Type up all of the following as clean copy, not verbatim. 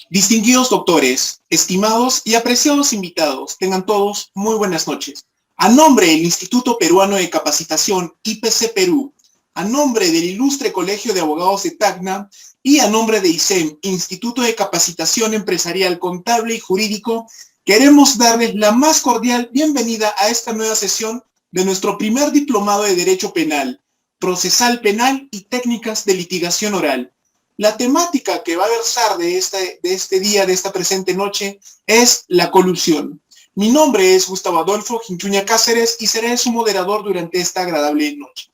Distinguidos doctores, estimados y apreciados invitados, tengan todos muy buenas noches. A nombre del Instituto Peruano de Capacitación, IPC Perú, a nombre del Ilustre Colegio de Abogados de Tacna y a nombre de ISEM, Instituto de Capacitación Empresarial, Contable y Jurídico, queremos darles la más cordial bienvenida a esta nueva sesión de nuestro primer diplomado de Derecho Penal, Procesal Penal y Técnicas de Litigación Oral. La temática que va a versar de este día, de esta presente noche, es la colusión. Mi nombre es Gustavo Adolfo Ginchuña Cáceres y seré su moderador durante esta agradable noche.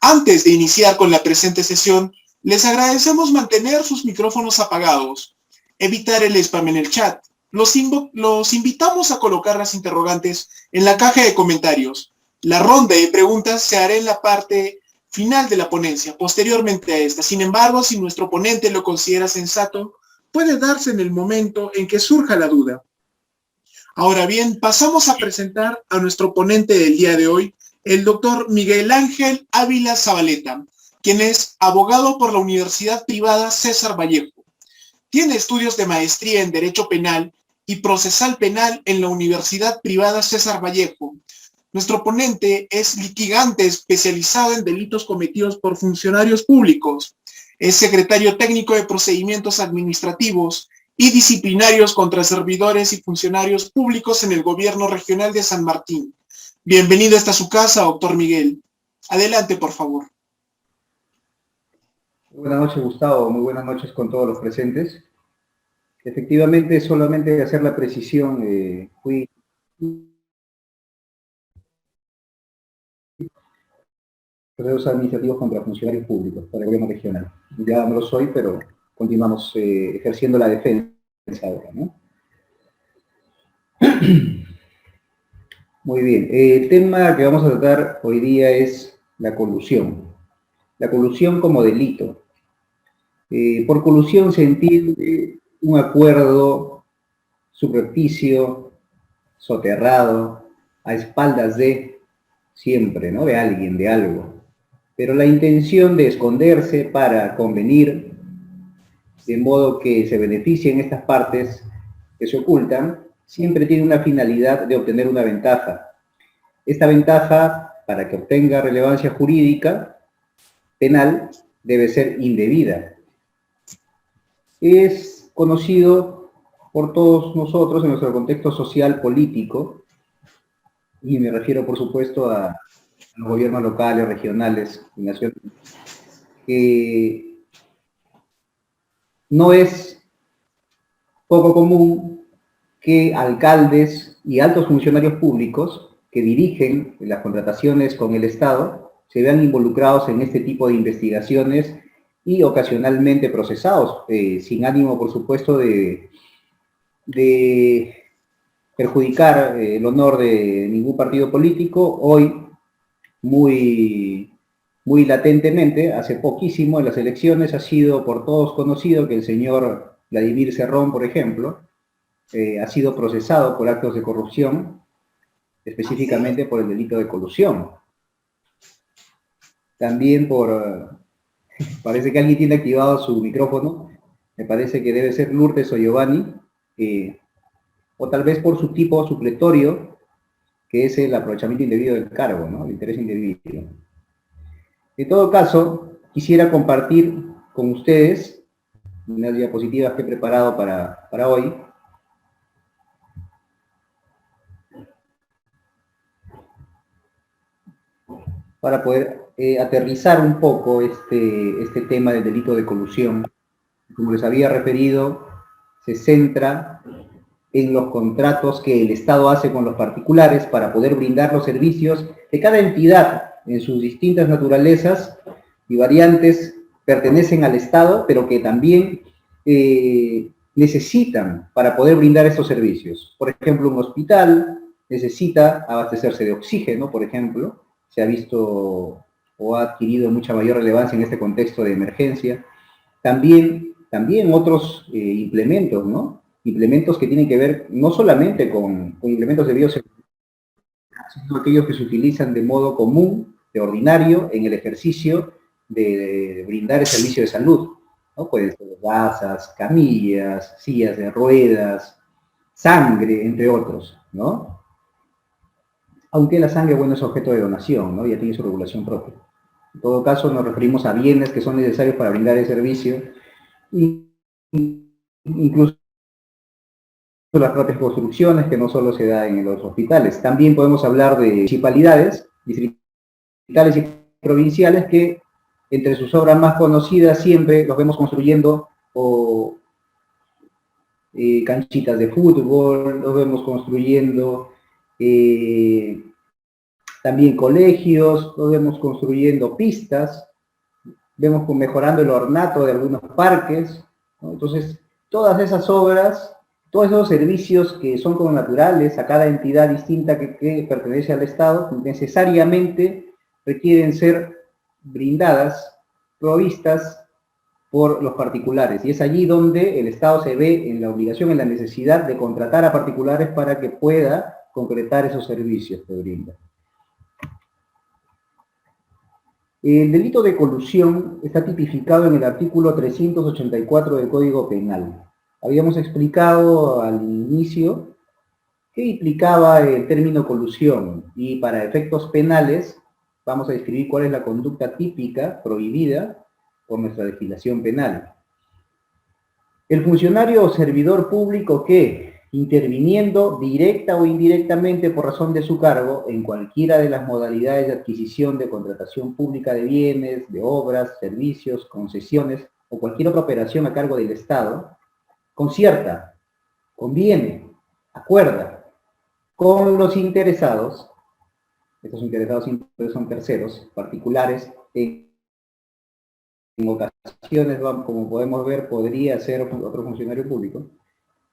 Antes de iniciar con la presente sesión, les agradecemos mantener sus micrófonos apagados, evitar el spam en el chat. Los invitamos a colocar las interrogantes en la caja de comentarios. La ronda de preguntas se hará en la parte final de la ponencia, posteriormente a esta. Sin embargo, si nuestro ponente lo considera sensato, puede darse en el momento en que surja la duda. Ahora bien, pasamos a presentar a nuestro ponente del día de hoy, el doctor Miguel Ángel Ávila Zabaleta, quien es abogado por la Universidad Privada César Vallejo. Tiene estudios de maestría en Derecho Penal y Procesal Penal en la Universidad Privada César Vallejo. Nuestro ponente es litigante especializado en delitos cometidos por funcionarios públicos. Es secretario técnico de procedimientos administrativos y disciplinarios contra servidores y funcionarios públicos en el Gobierno Regional de San Martín. Bienvenido a esta su casa, doctor Miguel. Adelante, por favor. Buenas noches, Gustavo. Muy buenas noches con todos los presentes. Efectivamente, solamente hacer la precisión, fui procesos administrativos contra funcionarios públicos para el gobierno regional. Ya no lo soy, pero continuamos ejerciendo la defensa ahora, ¿no? Muy bien. El tema que vamos a tratar hoy día es la colusión. La colusión como delito. Por colusión se entiende un acuerdo subrepticio, soterrado, a espaldas de siempre, ¿no? De alguien, de algo. Pero la intención de esconderse para convenir, de modo que se beneficien estas partes que se ocultan, siempre tiene una finalidad de obtener una ventaja. Esta ventaja, para que obtenga relevancia jurídica, penal, debe ser indebida. Es conocido por todos nosotros en nuestro contexto social político, y me refiero, por supuesto, a los gobiernos locales, regionales y nacionales, que no es poco común que alcaldes y altos funcionarios públicos que dirigen las contrataciones con el Estado se vean involucrados en este tipo de investigaciones y ocasionalmente procesados, sin ánimo, por supuesto, de perjudicar el honor de ningún partido político. Hoy, muy latentemente, hace poquísimo en las elecciones ha sido por todos conocido que el señor Vladimir Cerrón, por ejemplo, ha sido procesado por actos de corrupción, específicamente por el delito de colusión. También parece que alguien tiene activado su micrófono, me parece que debe ser Lourdes o Giovanni, o tal vez por su tipo supletorio, que es el aprovechamiento indebido del cargo, ¿no? El interés indebido. En todo caso, quisiera compartir con ustedes unas diapositivas que he preparado para hoy. Para poder aterrizar un poco este tema del delito de colusión. Como les había referido, se centra en los contratos que el Estado hace con los particulares para poder brindar los servicios de cada entidad en sus distintas naturalezas y variantes pertenecen al Estado, pero que también necesitan para poder brindar estos servicios. Por ejemplo, un hospital necesita abastecerse de oxígeno, por ejemplo, se ha visto o ha adquirido mucha mayor relevancia en este contexto de emergencia. También otros implementos, ¿no? Implementos que tienen que ver no solamente con implementos de bioseguridad, sino aquellos que se utilizan de modo común, de ordinario, en el ejercicio de brindar el servicio de salud. ¿no? Pueden ser gasas, camillas, sillas de ruedas, sangre, entre otros, ¿no? Aunque la sangre, bueno, es objeto de donación, ¿no? Ya tiene su regulación propia. En todo caso, nos referimos a bienes que son necesarios para brindar el servicio, y incluso las propias construcciones, que no solo se da en los hospitales. También podemos hablar de municipalidades, distritales y provinciales, que entre sus obras más conocidas siempre los vemos construyendo o canchitas de fútbol, los vemos construyendo también colegios, los vemos construyendo pistas, vemos mejorando el ornato de algunos parques, ¿no? Entonces, todas esas obras, todos esos servicios que son como naturales a cada entidad distinta que pertenece al Estado, necesariamente requieren ser brindadas, provistas por los particulares. Y es allí donde el Estado se ve en la obligación, en la necesidad de contratar a particulares para que pueda concretar esos servicios que brinda. El delito de colusión está tipificado en el artículo 384 del Código Penal. Habíamos explicado al inicio qué implicaba el término colusión, y para efectos penales vamos a describir cuál es la conducta típica prohibida por nuestra legislación penal. El funcionario o servidor público que, interviniendo directa o indirectamente por razón de su cargo en cualquiera de las modalidades de adquisición, de contratación pública de bienes, de obras, servicios, concesiones o cualquier otra operación a cargo del Estado, concierta, conviene, acuerda con los interesados, estos interesados siempre son terceros, particulares, en ocasiones, como podemos ver, podría ser otro funcionario público,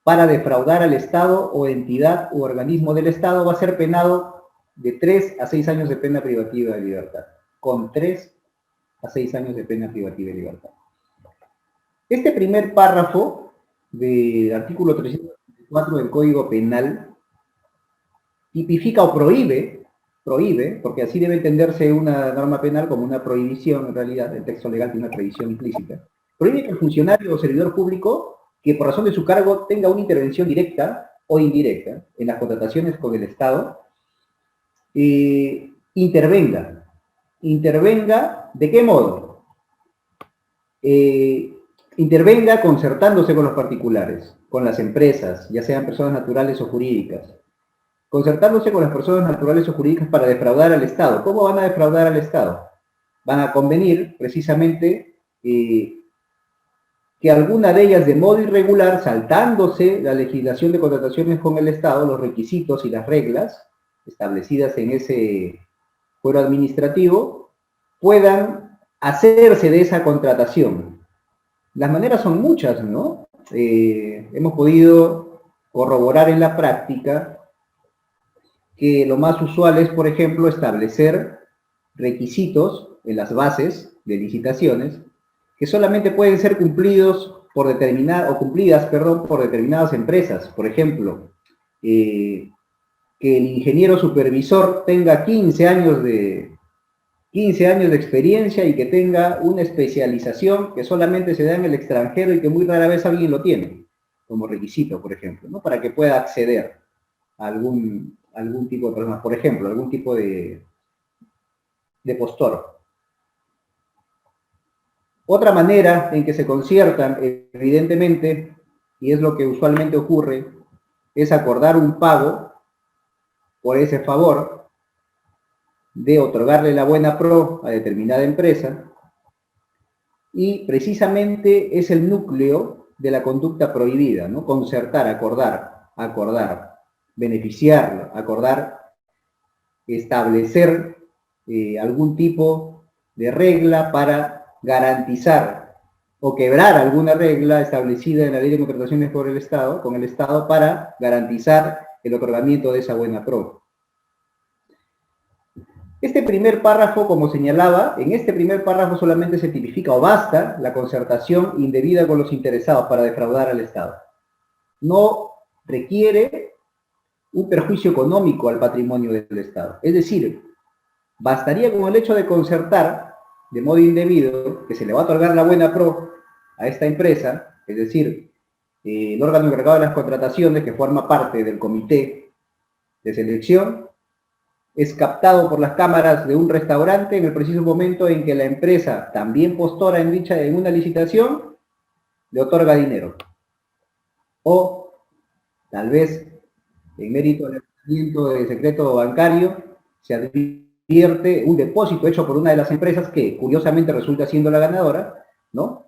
para defraudar al Estado o entidad u organismo del Estado, va a ser penado de 3 a 6 años de pena privativa de libertad, con 3 a 6 años de pena privativa de libertad. Este primer párrafo del artículo 304 del Código Penal tipifica o prohíbe, porque así debe entenderse una norma penal como una prohibición, en realidad, el texto legal tiene una prohibición implícita, prohíbe que el funcionario o servidor público que por razón de su cargo tenga una intervención directa o indirecta en las contrataciones con el Estado, intervenga. ¿Intervenga de qué modo? Intervenga concertándose con los particulares, con las empresas, ya sean personas naturales o jurídicas. Concertándose con las personas naturales o jurídicas para defraudar al Estado. ¿Cómo van a defraudar al Estado? Van a convenir precisamente que alguna de ellas de modo irregular, saltándose la legislación de contrataciones con el Estado, los requisitos y las reglas establecidas en ese fuero administrativo, puedan hacerse de esa contratación. Las maneras son muchas, ¿no? Hemos podido corroborar en la práctica que lo más usual es, por ejemplo, establecer requisitos en las bases de licitaciones que solamente pueden ser cumplidos por cumplidas por determinadas empresas. Por ejemplo, que el ingeniero supervisor tenga 15 años de experiencia y que tenga una especialización que solamente se da en el extranjero y que muy rara vez alguien lo tiene, como requisito, por ejemplo, ¿no? Para que pueda acceder a algún tipo de problemas, por ejemplo, algún tipo de postor. Otra manera en que se conciertan, evidentemente, y es lo que usualmente ocurre, es acordar un pago por ese favor de otorgarle la buena pro a determinada empresa, y precisamente es el núcleo de la conducta prohibida, ¿no? Concertar, acordar, beneficiar, acordar, establecer algún tipo de regla para garantizar o quebrar alguna regla establecida en la ley de contrataciones con el Estado para garantizar el otorgamiento de esa buena pro. Este primer párrafo, como señalaba, en este primer párrafo solamente se tipifica o basta la concertación indebida con los interesados para defraudar al Estado. No requiere un perjuicio económico al patrimonio del Estado. Es decir, bastaría con el hecho de concertar de modo indebido, que se le va a otorgar la buena pro a esta empresa, es decir, el órgano encargado de las contrataciones, que forma parte del comité de selección, es captado por las cámaras de un restaurante en el preciso momento en que la empresa, también postora en una licitación, le otorga dinero. O tal vez, en mérito del tratamiento de secreto bancario, se advierte un depósito hecho por una de las empresas que, curiosamente, resulta siendo la ganadora, ¿no?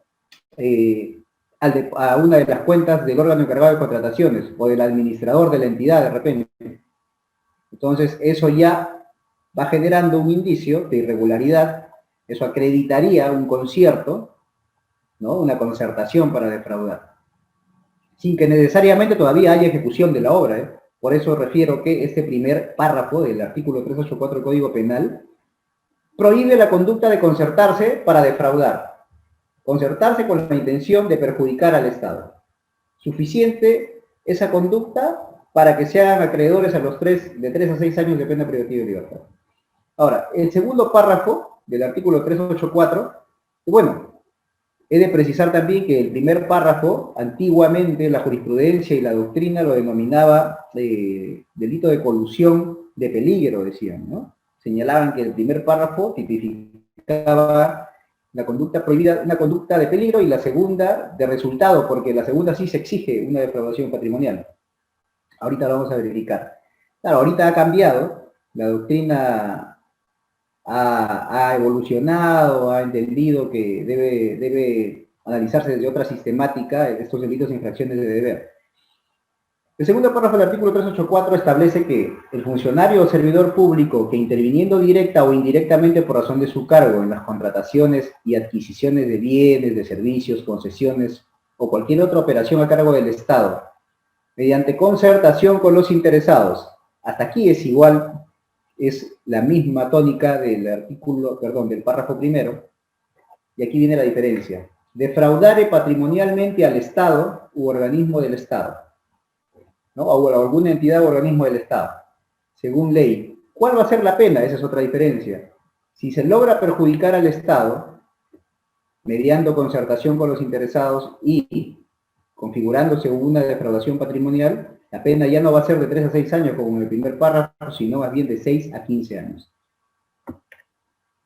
A una de las cuentas del órgano encargado de contrataciones o del administrador de la entidad, de repente. Entonces, eso ya va generando un indicio de irregularidad, eso acreditaría un concierto, ¿no? Una concertación para defraudar, sin que necesariamente todavía haya ejecución de la obra, ¿eh? Por eso refiero que este primer párrafo del artículo 384 del Código Penal prohíbe la conducta de concertarse para defraudar, concertarse con la intención de perjudicar al Estado. Suficiente esa conducta para que sean acreedores a los de 3 a 6 años de pena privativa de libertad. Ahora, el segundo párrafo del artículo 384, bueno, he de precisar también que el primer párrafo, antiguamente la jurisprudencia y la doctrina lo denominaba delito de colusión de peligro, decían, ¿no? Señalaban que el primer párrafo tipificaba la conducta prohibida, una conducta de peligro, y la segunda de resultado, porque la segunda sí se exige una defraudación patrimonial. Ahorita lo vamos a verificar. Claro, ahorita ha cambiado, la doctrina ha evolucionado, ha entendido que debe analizarse desde otra sistemática estos delitos e infracciones de deber. El segundo párrafo del artículo 384 establece que el funcionario o servidor público que, interviniendo directa o indirectamente por razón de su cargo en las contrataciones y adquisiciones de bienes, de servicios, concesiones o cualquier otra operación a cargo del Estado, mediante concertación con los interesados, hasta aquí es igual, es la misma tónica del artículo, perdón, del párrafo primero, y aquí viene la diferencia. Defraudare patrimonialmente al Estado u organismo del Estado, ¿no? O alguna entidad o organismo del Estado, según ley. ¿Cuál va a ser la pena? Esa es otra diferencia. Si se logra perjudicar al Estado, mediando concertación con los interesados y configurándose una defraudación patrimonial, la pena ya no va a ser de 3 a 6 años como en el primer párrafo, sino más bien de 6 a 15 años.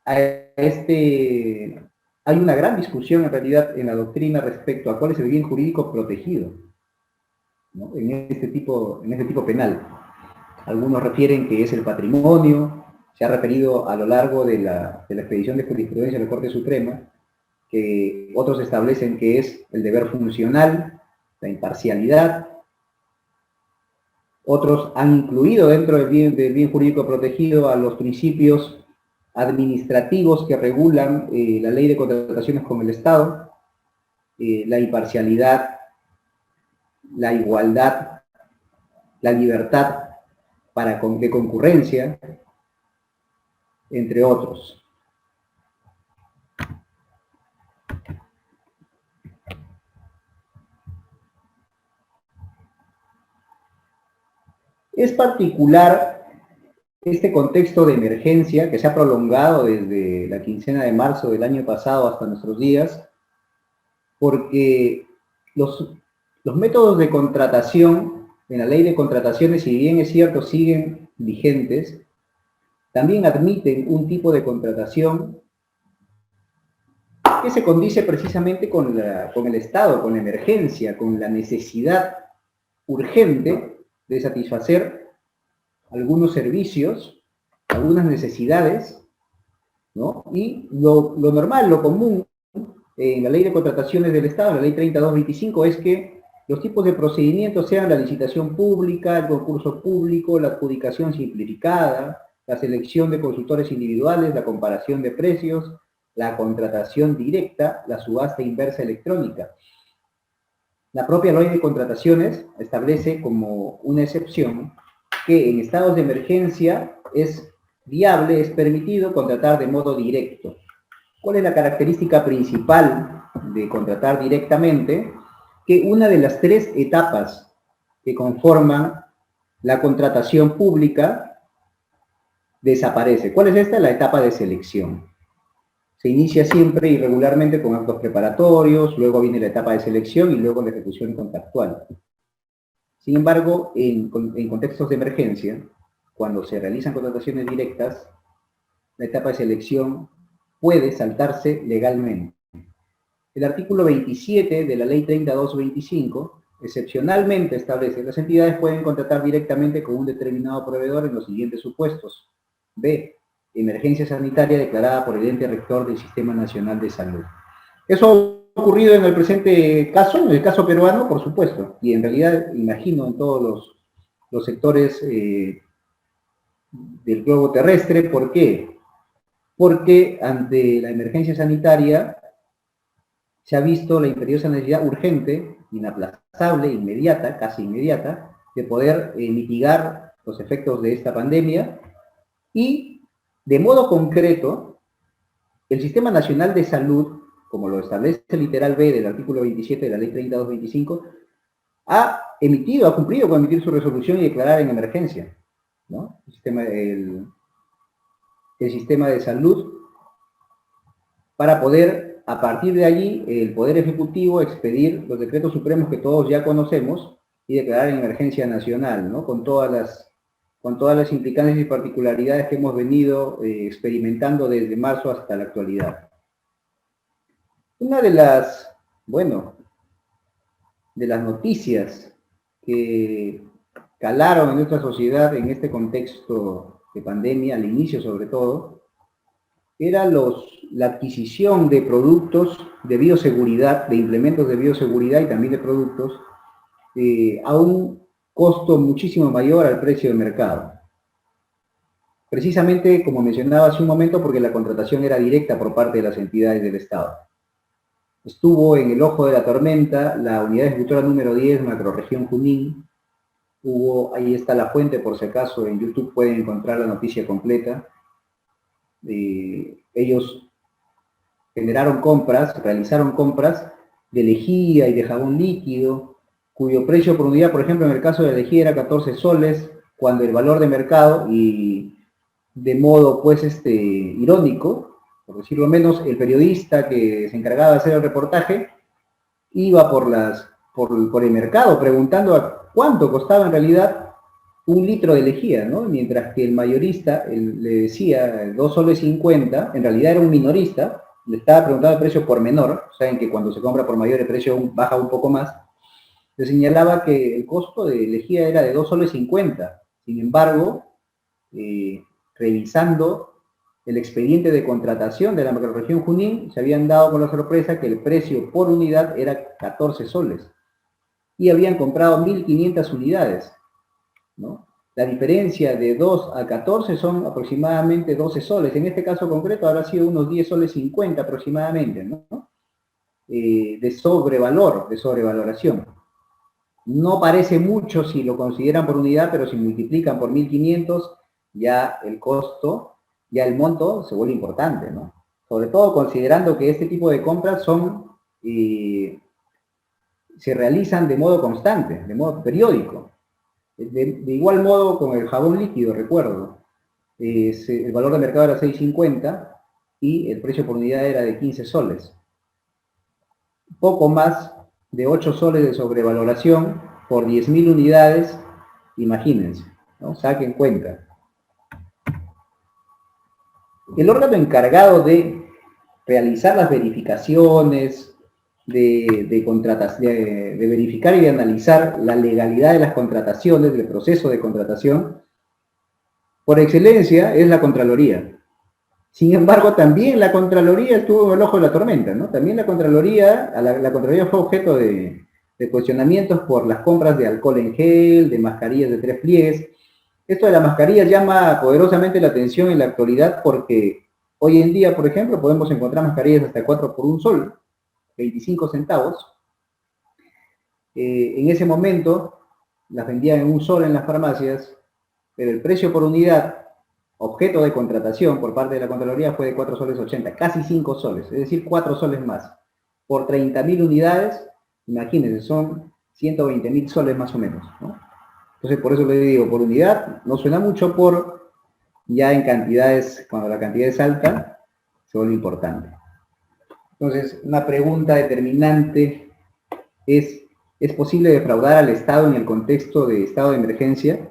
Hay una gran discusión en realidad en la doctrina respecto a cuál es el bien jurídico protegido, ¿no? en este tipo penal. Algunos refieren que es el patrimonio, se ha referido a lo largo de la expedición de jurisprudencia de la Corte Suprema, que otros establecen que es el deber funcional, la imparcialidad. Otros han incluido dentro del bien jurídico protegido a los principios administrativos que regulan la ley de contrataciones con el Estado, la imparcialidad, la igualdad, la libertad de concurrencia, entre otros. Es particular este contexto de emergencia que se ha prolongado desde la quincena de marzo del año pasado hasta nuestros días, porque los métodos de contratación en la ley de contrataciones, si bien es cierto, siguen vigentes, también admiten un tipo de contratación que se condice precisamente con el Estado, con la emergencia, con la necesidad urgente de satisfacer algunos servicios, algunas necesidades, ¿no? Y lo normal, lo común en la ley de contrataciones del Estado, la ley 3225, es que los tipos de procedimientos sean la licitación pública, el concurso público, la adjudicación simplificada, la selección de consultores individuales, la comparación de precios, la contratación directa, la subasta inversa electrónica. La propia ley de contrataciones establece como una excepción que en estados de emergencia es viable, es permitido contratar de modo directo. ¿Cuál es la característica principal de contratar directamente? Que una de las 3 etapas que conforman la contratación pública desaparece. ¿Cuál es esta? La etapa de selección. se inicia siempre y regularmente con actos preparatorios, luego viene la etapa de selección y luego la ejecución contractual. Sin embargo, en contextos de emergencia, cuando se realizan contrataciones directas, la etapa de selección puede saltarse legalmente. El artículo 27 de la Ley 3225 excepcionalmente establece: las entidades pueden contratar directamente con un determinado proveedor en los siguientes supuestos. B. Emergencia sanitaria declarada por el ente rector del Sistema Nacional de Salud. Eso ha ocurrido en el presente caso, en el caso peruano, por supuesto, y en realidad imagino en todos los sectores del globo terrestre. ¿Por qué? Porque ante la emergencia sanitaria se ha visto la imperiosa necesidad urgente, inaplazable, inmediata, casi inmediata, de poder mitigar los efectos de esta pandemia y, de modo concreto, el Sistema Nacional de Salud, como lo establece el literal B del artículo 27 de la Ley 3225, ha cumplido con emitir su resolución y declarar en emergencia, ¿no? El sistema de salud, para poder, a partir de allí, el Poder Ejecutivo expedir los decretos supremos que todos ya conocemos y declarar en emergencia nacional, ¿no? Con todas las implicancias y particularidades que hemos venido experimentando desde marzo hasta la actualidad. Una de las noticias que calaron en nuestra sociedad en este contexto de pandemia, al inicio sobre todo, era la adquisición de productos de bioseguridad, de implementos de bioseguridad y también de productos a un costo muchísimo mayor al precio de mercado. Precisamente, como mencionaba hace un momento, porque la contratación era directa por parte de las entidades del Estado. Estuvo en el ojo de la tormenta la unidad ejecutora número 10, Macrorregión Junín. Ahí está la fuente, por si acaso, en YouTube pueden encontrar la noticia completa. Ellos realizaron compras de lejía y de jabón líquido, cuyo precio por unidad, por ejemplo, en el caso de la lejía era 14 soles, cuando el valor de mercado, y de modo irónico, por decirlo menos, el periodista que se encargaba de hacer el reportaje iba por el mercado preguntando a cuánto costaba en realidad un litro de lejía, ¿no? Mientras que el mayorista le decía 2 soles 50, en realidad era un minorista, le estaba preguntando el precio por menor, saben que cuando se compra por mayor el precio baja un poco más, le señalaba que el costo de lejía era de 2 soles 50. Sin embargo, revisando el expediente de contratación de la Macrorregión Junín, se habían dado con la sorpresa que el precio por unidad era 14 soles. Y habían comprado 1.500 unidades, ¿no? La diferencia de 2 a 14 son aproximadamente 12 soles. En este caso concreto habrá sido unos 10 soles 50 aproximadamente, ¿no? De sobrevaloración. No parece mucho si lo consideran por unidad, pero si multiplican por 1.500, ya el costo, ya el monto se vuelve importante, ¿no? Sobre todo considerando que este tipo de compras se realizan de modo constante, de modo periódico. De igual modo con el jabón líquido, recuerdo, el valor de mercado era 6.50 y el precio por unidad era de 15 soles. Poco más de 8 soles de sobrevaloración por 10.000 unidades, imagínense, ¿no? Saquen cuenta. El órgano encargado de realizar las verificaciones, de verificar y de analizar la legalidad de las contrataciones, del proceso de contratación, por excelencia es la Contraloría. Sin embargo, también la Contraloría estuvo en el ojo de la tormenta, ¿no? También la Contraloría fue objeto de cuestionamientos por las compras de alcohol en gel, de mascarillas de 3 pliegues. Esto de las mascarillas llama poderosamente la atención en la actualidad porque hoy en día, por ejemplo, podemos encontrar mascarillas hasta 4 por 1 sol, 25 centavos. En ese momento las vendían en 1 sol en las farmacias, pero el precio por unidad objeto de contratación por parte de la Contraloría fue de 4 soles 80, casi 5 soles, es decir, 4 soles más. Por 30.000 unidades, imagínense, son 120.000 soles más o menos, ¿no? Entonces, por eso le digo, por unidad, no suena mucho, ya en cantidades, cuando la cantidad es alta, se vuelve importante. Entonces, una pregunta determinante ¿es posible defraudar al Estado en el contexto de estado de emergencia,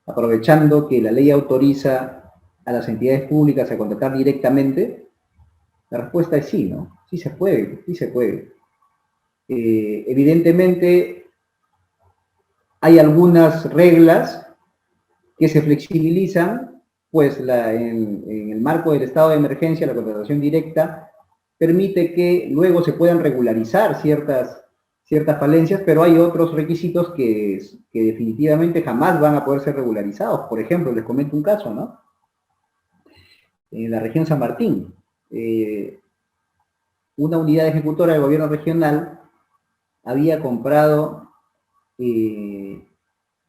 aprovechando que la ley autoriza a las entidades públicas a contratar directamente? La respuesta es sí, ¿no? Sí se puede, sí se puede. Evidentemente, hay algunas reglas que se flexibilizan, pues en el marco del estado de emergencia, la contratación directa permite que luego se puedan regularizar ciertas falencias, pero hay otros requisitos que definitivamente jamás van a poder ser regularizados. Por ejemplo, les comento un caso, ¿no? En la región San Martín, una unidad ejecutora del gobierno regional había comprado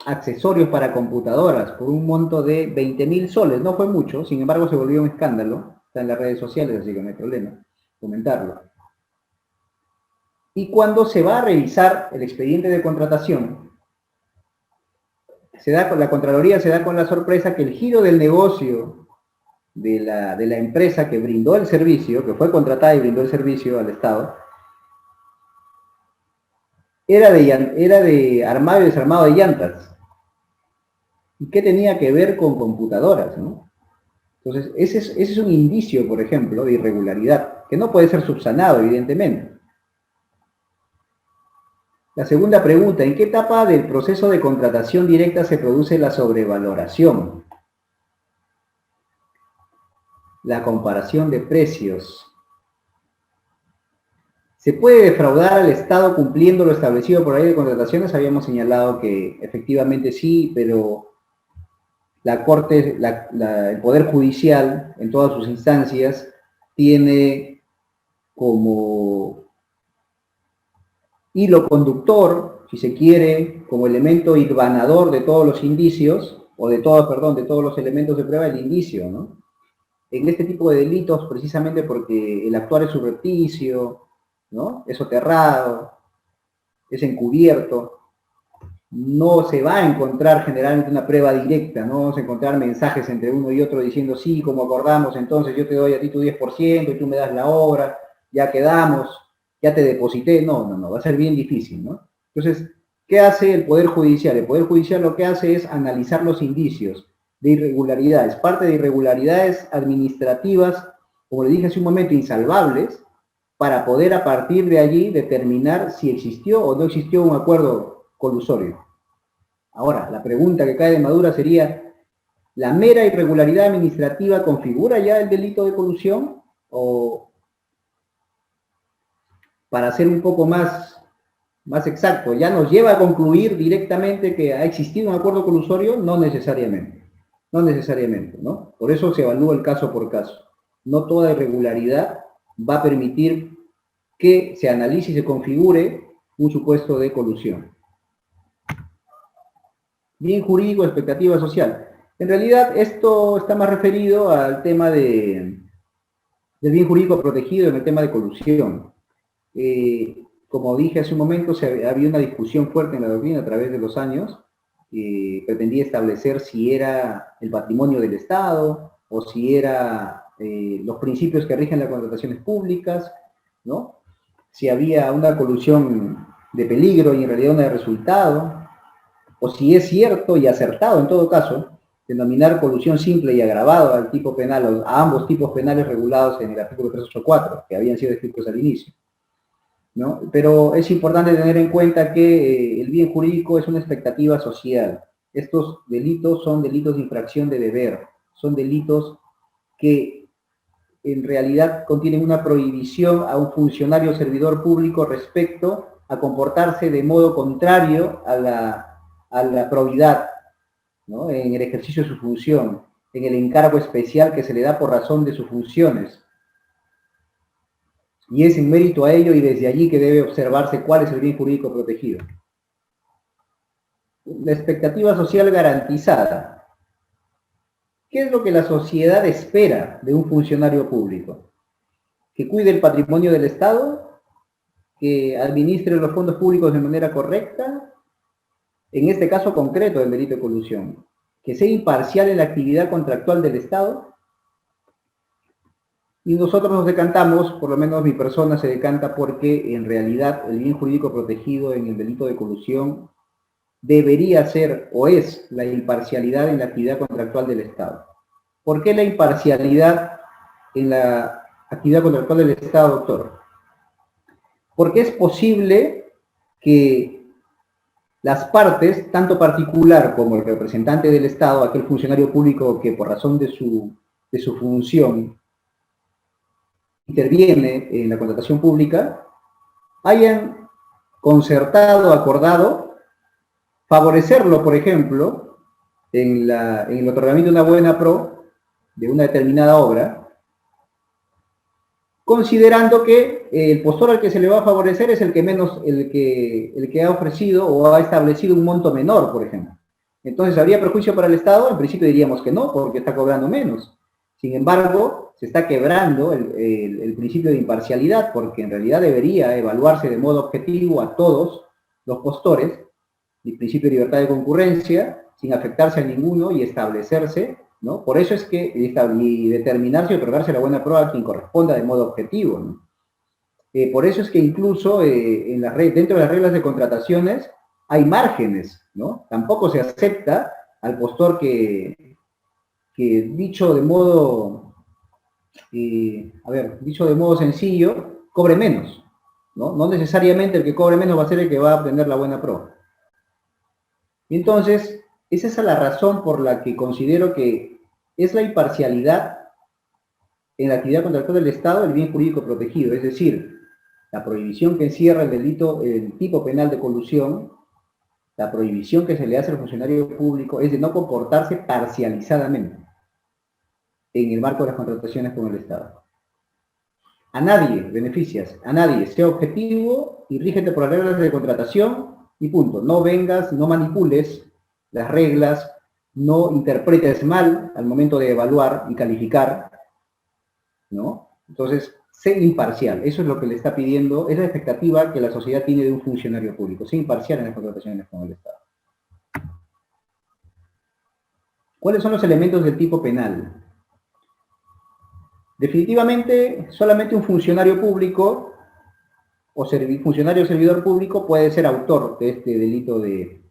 accesorios para computadoras por un monto de 20.000 soles. No fue mucho, sin embargo se volvió un escándalo. Está en las redes sociales, así que no hay problema comentarlo. Y cuando se va a revisar el expediente de contratación, la Contraloría se da con la sorpresa que el giro del negocio de la empresa que brindó el servicio, que fue contratada y brindó el servicio al Estado, era de armado y desarmado de llantas. ¿Y qué tenía que ver con computadoras, no? Entonces, ese es un indicio, por ejemplo, de irregularidad, que no puede ser subsanado, evidentemente. La segunda pregunta, ¿en qué etapa del proceso de contratación directa se produce la sobrevaloración? La comparación de precios. ¿Se puede defraudar al Estado cumpliendo lo establecido por la ley de contrataciones? Habíamos señalado que efectivamente sí, pero la Corte, el Poder Judicial, en todas sus instancias, tiene como hilo conductor, si se quiere, como elemento hilvanador de todos los indicios, o de todos los elementos de prueba, el indicio, ¿no? En este tipo de delitos, precisamente porque el actuar es subrepticio, ¿no? Es soterrado, es encubierto, no se va a encontrar generalmente una prueba directa, no vamos a encontrar mensajes entre uno y otro diciendo, sí, como acordamos, entonces yo te doy a ti tu 10% y tú me das la obra, ya quedamos, ya te deposité. No, va a ser bien difícil, ¿no? Entonces, ¿qué hace el Poder Judicial? El Poder Judicial lo que hace es analizar los indicios de irregularidades, parte de irregularidades administrativas, como le dije hace un momento, insalvables, para poder a partir de allí determinar si existió o no existió un acuerdo colusorio. Ahora, la pregunta que cae de madura sería, ¿la mera irregularidad administrativa configura ya el delito de colusión? O, para ser un poco más exacto, ¿ya nos lleva a concluir directamente que ha existido un acuerdo colusorio? No necesariamente. No necesariamente, ¿no? Por eso se evalúa el caso por caso. No toda irregularidad va a permitir que se analice y se configure un supuesto de colusión. Bien jurídico, expectativa social. En realidad, esto está más referido al tema del bien jurídico protegido en el tema de colusión. Como dije hace un momento, había una discusión fuerte en la doctrina a través de los años, pretendía establecer si era el patrimonio del Estado o si era los principios que rigen las contrataciones públicas, ¿no? Si había una colusión de peligro y en realidad una de resultado, o si es cierto y acertado en todo caso, denominar colusión simple y agravado al tipo penal, a ambos tipos penales regulados en el artículo 384, que habían sido escritos al inicio, ¿no? Pero es importante tener en cuenta que el bien jurídico es una expectativa social. Estos delitos son delitos de infracción de deber, son delitos que en realidad contienen una prohibición a un funcionario o servidor público respecto a comportarse de modo contrario a la probidad, ¿no? En el ejercicio de su función, en el encargo especial que se le da por razón de sus funciones. Y es en mérito a ello y desde allí que debe observarse cuál es el bien jurídico protegido. La expectativa social garantizada. ¿Qué es lo que la sociedad espera de un funcionario público? Que cuide el patrimonio del Estado, que administre los fondos públicos de manera correcta, en este caso concreto del delito de colusión, que sea imparcial en la actividad contractual del Estado, Y nosotros nos decantamos, por lo menos mi persona se decanta porque en realidad el bien jurídico protegido en el delito de colusión debería ser o es la imparcialidad en la actividad contractual del Estado. ¿Por qué la imparcialidad en la actividad contractual del Estado, doctor? Porque es posible que las partes, tanto particular como el representante del Estado, aquel funcionario público que por razón de su función interviene en la contratación pública, hayan concertado, acordado, favorecerlo, por ejemplo, en el otorgamiento de una buena pro de una determinada obra, considerando que el postor al que se le va a favorecer es el que ha ofrecido o ha establecido un monto menor, por ejemplo. Entonces, ¿habría perjuicio para el Estado? En principio diríamos que no, porque está cobrando menos. Sin embargo, se está quebrando el principio de imparcialidad, porque en realidad debería evaluarse de modo objetivo a todos los postores, el principio de libertad de concurrencia, sin afectarse a ninguno y establecerse, ¿no? Por eso es que, y determinarse y otorgarse la buena prueba a quien corresponda de modo objetivo, ¿no? Por eso es que incluso dentro de las reglas de contrataciones hay márgenes, ¿no? Tampoco se acepta al postor que dicho de modo, dicho de modo sencillo, cobre menos, ¿no? No necesariamente el que cobre menos va a ser el que va a obtener la buena prueba. Y entonces, es esa la razón por la que considero que es la imparcialidad en la actividad contractual del Estado el bien jurídico protegido, es decir, la prohibición que encierra el delito, el tipo penal de colusión, la prohibición que se le hace al funcionario público es de no comportarse parcializadamente en el marco de las contrataciones con el Estado. A nadie beneficias, a nadie, sea objetivo y rígete por las reglas de contratación y punto. No vengas, no manipules las reglas, no interpretes mal al momento de evaluar y calificar, ¿no? Entonces, sé imparcial. Eso es lo que le está pidiendo, es la expectativa que la sociedad tiene de un funcionario público. Sé imparcial en las contrataciones con el Estado. ¿Cuáles son los elementos del tipo penal? Definitivamente, solamente un funcionario público o funcionario o servidor público puede ser autor de este delito de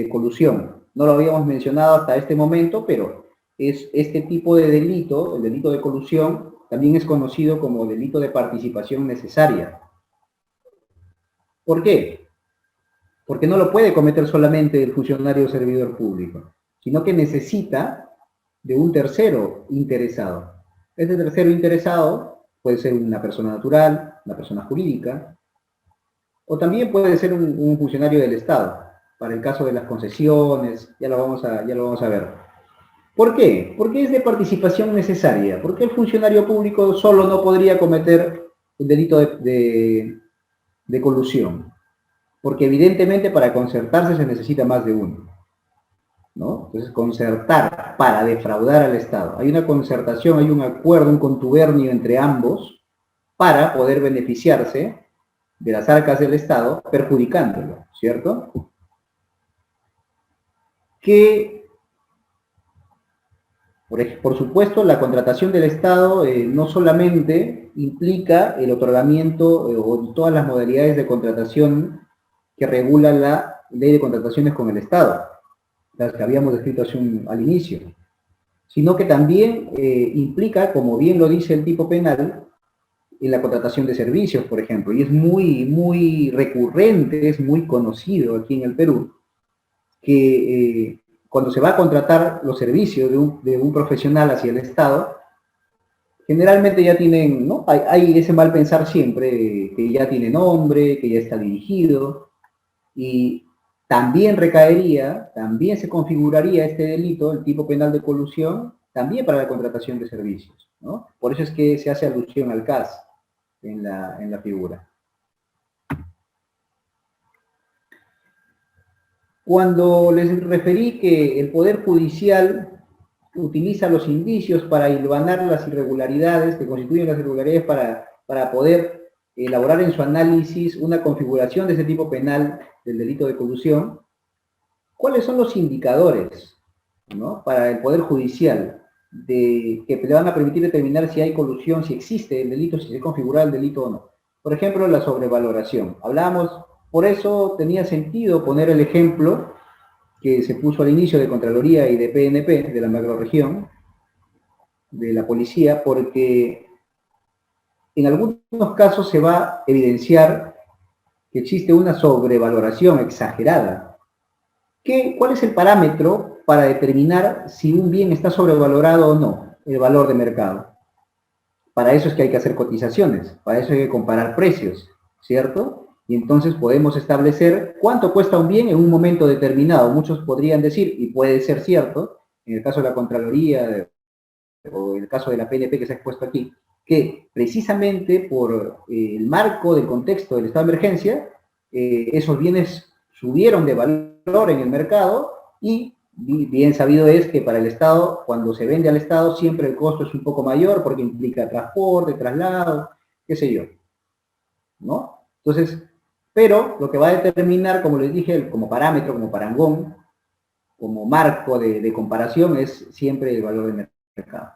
colusión. No lo habíamos mencionado hasta este momento, pero es este tipo de delito, el delito de colusión, también es conocido como delito de participación necesaria. ¿Por qué? Porque no lo puede cometer solamente el funcionario o servidor público, sino que necesita de un tercero interesado. Este tercero interesado puede ser una persona natural, una persona jurídica, o también puede ser un funcionario del Estado, para el caso de las concesiones, ya lo vamos a ver. ¿Por qué? Porque es de participación necesaria. ¿Por qué el funcionario público solo no podría cometer el delito de colusión? Porque evidentemente para concertarse se necesita más de uno, ¿no? Entonces, concertar para defraudar al Estado. Hay una concertación, hay un acuerdo, un contubernio entre ambos para poder beneficiarse de las arcas del Estado, perjudicándolo, ¿cierto? Que, por supuesto, la contratación del Estado no solamente implica el otorgamiento o todas las modalidades de contratación que regula la ley de contrataciones con el Estado, las que habíamos descrito al inicio, sino que también implica, como bien lo dice el tipo penal, en la contratación de servicios, por ejemplo, y es muy recurrente, es muy conocido aquí en el Perú, que cuando se va a contratar los servicios de un profesional hacia el Estado, generalmente ya tienen, ¿no? Hay ese mal pensar siempre, que ya tiene nombre, que ya está dirigido, y también recaería, también se configuraría este delito, el tipo penal de colusión, también para la contratación de servicios, ¿no? Por eso es que se hace alusión al CAS en la figura. Cuando les referí que el Poder Judicial utiliza los indicios para hilvanar las irregularidades, que constituyen las irregularidades para poder elaborar en su análisis una configuración de ese tipo penal del delito de colusión, ¿cuáles son los indicadores, ¿no?, para el Poder Judicial que le van a permitir determinar si hay colusión, si existe el delito, si se configura el delito o no. Por ejemplo, la sobrevaloración. Hablábamos, por eso tenía sentido poner el ejemplo que se puso al inicio de Contraloría y de PNP, de la macrorregión, de la policía, porque en algunos casos se va a evidenciar que existe una sobrevaloración exagerada. ¿Cuál es el parámetro para determinar si un bien está sobrevalorado o no? El valor de mercado. Para eso es que hay que hacer cotizaciones, para eso hay que comparar precios, ¿cierto? Y entonces podemos establecer cuánto cuesta un bien en un momento determinado. Muchos podrían decir, y puede ser cierto, en el caso de la Contraloría o en el caso de la PNP que se ha expuesto aquí, que precisamente por el marco del contexto del estado de emergencia, esos bienes subieron de valor en el mercado y bien sabido es que para el Estado, cuando se vende al Estado, siempre el costo es un poco mayor porque implica transporte, traslado, qué sé yo, ¿no? Entonces, pero lo que va a determinar, como les dije, como parámetro, como parangón, como marco de comparación es siempre el valor del mercado.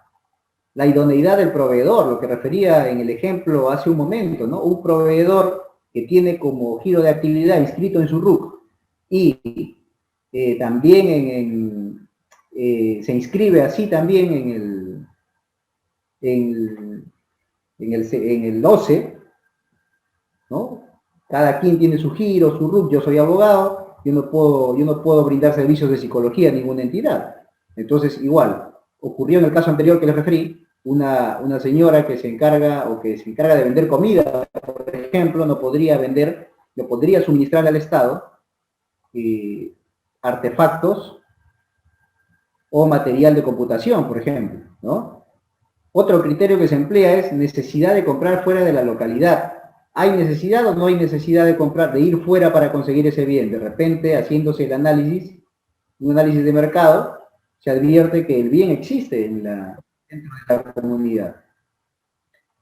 La idoneidad del proveedor, lo que refería en el ejemplo hace un momento, ¿no? Un proveedor que tiene como giro de actividad inscrito en su RUC y también se inscribe así también en el OCE, ¿no? Cada quien tiene su giro, su RUC, yo soy abogado, yo no puedo brindar servicios de psicología a ninguna entidad. Entonces, igual, ocurrió en el caso anterior que les referí, una señora que se encarga de vender comida, por ejemplo, no podría suministrar al Estado artefactos o material de computación, por ejemplo, ¿no? Otro criterio que se emplea es necesidad de comprar fuera de la localidad. ¿Hay necesidad o no hay necesidad de ir fuera para conseguir ese bien? De repente, haciéndose un análisis de mercado, se advierte que el bien existe dentro de la comunidad.